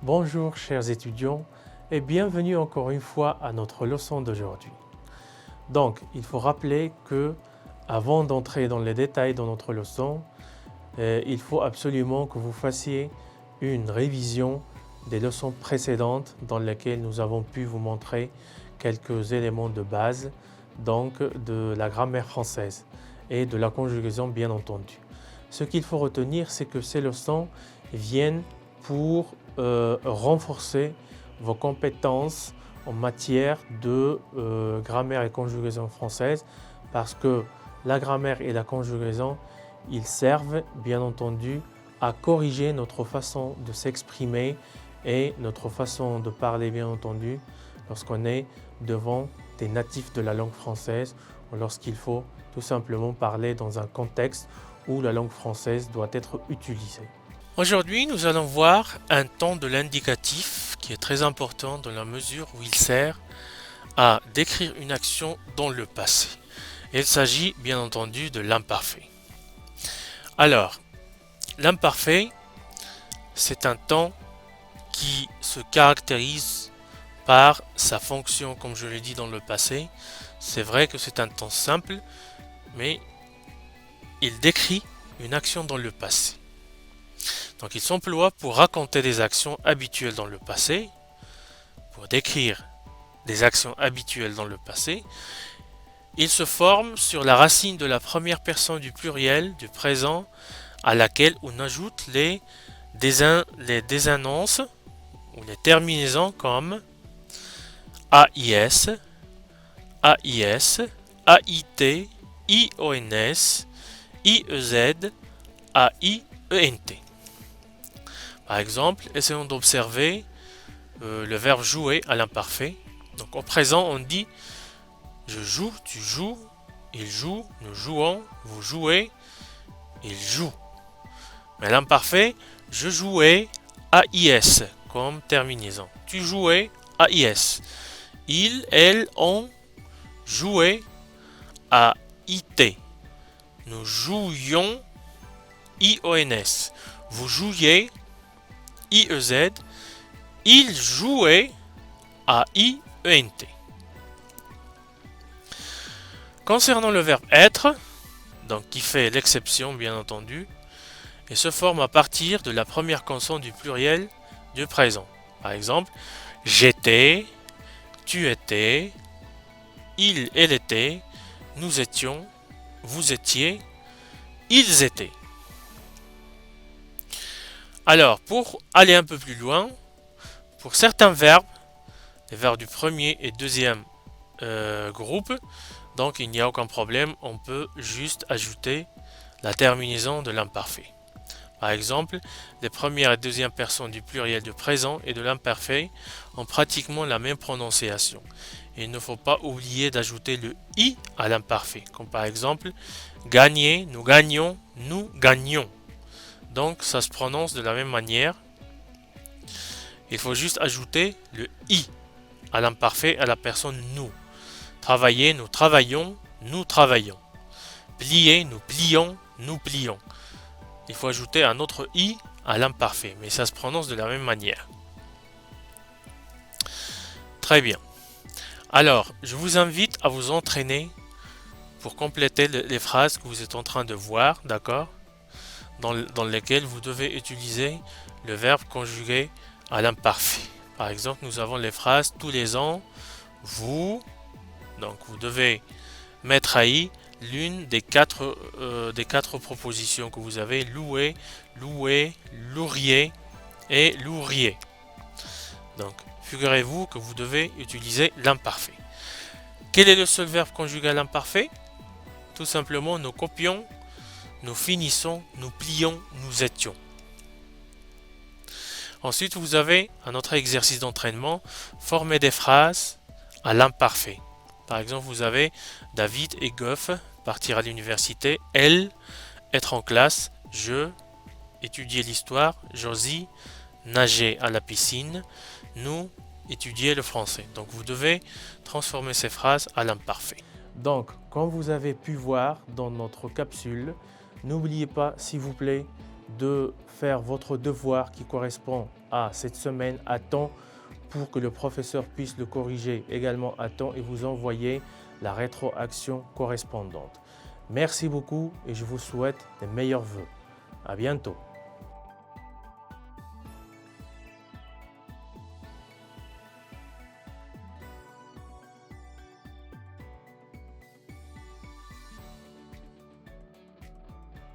Bonjour chers étudiants et bienvenue encore une fois à notre leçon d'aujourd'hui. Donc, il faut rappeler que avant d'entrer dans les détails de notre leçon, il faut absolument que vous fassiez une révision des leçons précédentes dans lesquelles nous avons pu vous montrer quelques éléments de base donc de la grammaire française et de la conjugaison bien entendu. Ce qu'il faut retenir, c'est que ces leçons viennent pour renforcer vos compétences en matière de grammaire et conjugaison française parce que la grammaire et la conjugaison, ils servent bien entendu à corriger notre façon de s'exprimer et notre façon de parler bien entendu lorsqu'on est devant des natifs de la langue française ou lorsqu'il faut tout simplement parler dans un contexte où la langue française doit être utilisée. Aujourd'hui, nous allons voir un temps de l'indicatif qui est très important dans la mesure où il sert à décrire une action dans le passé. Il s'agit bien entendu de l'imparfait. Alors, l'imparfait, c'est un temps qui se caractérise par sa fonction, comme je l'ai dit dans le passé. C'est vrai que c'est un temps simple, mais il décrit une action dans le passé. Donc il s'emploie pour raconter des actions habituelles dans le passé, pour décrire des actions habituelles dans le passé. Il se forme sur la racine de la première personne du pluriel du présent à laquelle on ajoute les désinences ou les terminaisons comme AIS, AIS, AIT, IONS, IEZ, AIENT. Par exemple, essayons d'observer le verbe jouer à l'imparfait. Donc au présent, on dit je joue, tu joues, il joue, nous jouons, vous jouez, il joue. Mais à l'imparfait, je jouais AIS comme terminaison. Tu jouais AIS. Il, elle, on jouait AIT. Nous jouions IONS. Vous jouiez IEZ. Il jouait AIENT. Concernant le verbe être, donc qui fait l'exception bien entendu, et se forme à partir de la première consonne du pluriel du présent. Par exemple, j'étais, tu étais, il, elle était, nous étions, vous étiez, ils étaient. Alors, pour aller un peu plus loin, pour certains verbes, les verbes du premier et deuxième groupe, donc il n'y a aucun problème, on peut juste ajouter la terminaison de l'imparfait. Par exemple, les premières et deuxièmes personnes du pluriel du présent et de l'imparfait ont pratiquement la même prononciation. Et il ne faut pas oublier d'ajouter le i à l'imparfait, comme par exemple gagner, nous gagnons, nous gagnions. Donc ça se prononce de la même manière. Il faut juste ajouter le i à l'imparfait à la personne nous. Travailler, nous travaillons, nous travaillons. Plier, nous plions, nous plions. Il faut ajouter un autre i à l'imparfait, mais ça se prononce de la même manière. Très bien. Alors, je vous invite à vous entraîner pour compléter les phrases que vous êtes en train de voir, d'accord, dans lesquelles vous devez utiliser le verbe conjugué à l'imparfait. Par exemple, nous avons les phrases tous les ans, vous, donc vous devez mettre à i l'une des quatre propositions que vous avez, louer, louer, lourier et lourier. Donc, figurez-vous que vous devez utiliser l'imparfait. Quel est le seul verbe conjugal imparfait? Tout simplement, nous copions, nous finissons, nous plions, nous étions. Ensuite, vous avez un autre exercice d'entraînement, former des phrases à l'imparfait. Par exemple, vous avez David et Goff partir à l'université, elle, être en classe, je, étudier l'histoire, Josie, nager à la piscine, nous, étudier le français. Donc vous devez transformer ces phrases à l'imparfait. Donc, comme vous avez pu voir dans notre capsule, n'oubliez pas, s'il vous plaît, de faire votre devoir qui correspond cette semaine à temps pour que le professeur puisse le corriger également à temps et vous envoyer la rétroaction correspondante. Merci beaucoup et je vous souhaite les meilleurs vœux. À bientôt.